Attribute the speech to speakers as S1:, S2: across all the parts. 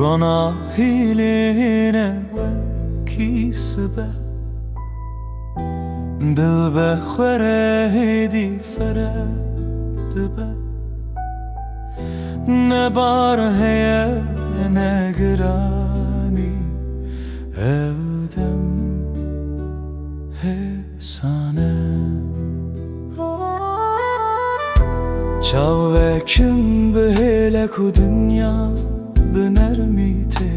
S1: Ronahilene kisbe Dil bexwere hedi feredbe Ne bar heye ne girani Evdem hesane Çav ve kim böyle ku dünya بنرمیته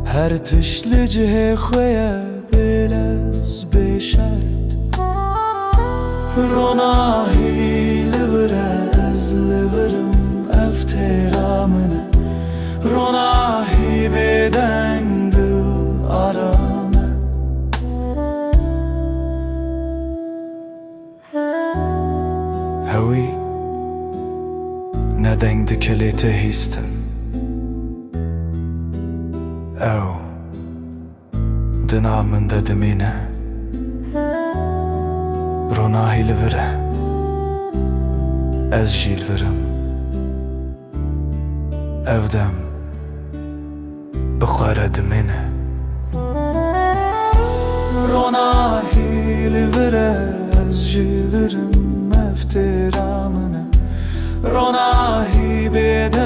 S1: هر تشلجه خویه بلز بشرد روناهی لبره از لبرم افترامنه روناهی بدن دل آرامه هوی ندنگ دکلیته هیستم أو دنا من دمينه روناهي لفره أزجي لفرم أفدم بخارة دمينه روناهي لفره أزجي لفرم أفترامنه روناهي بيده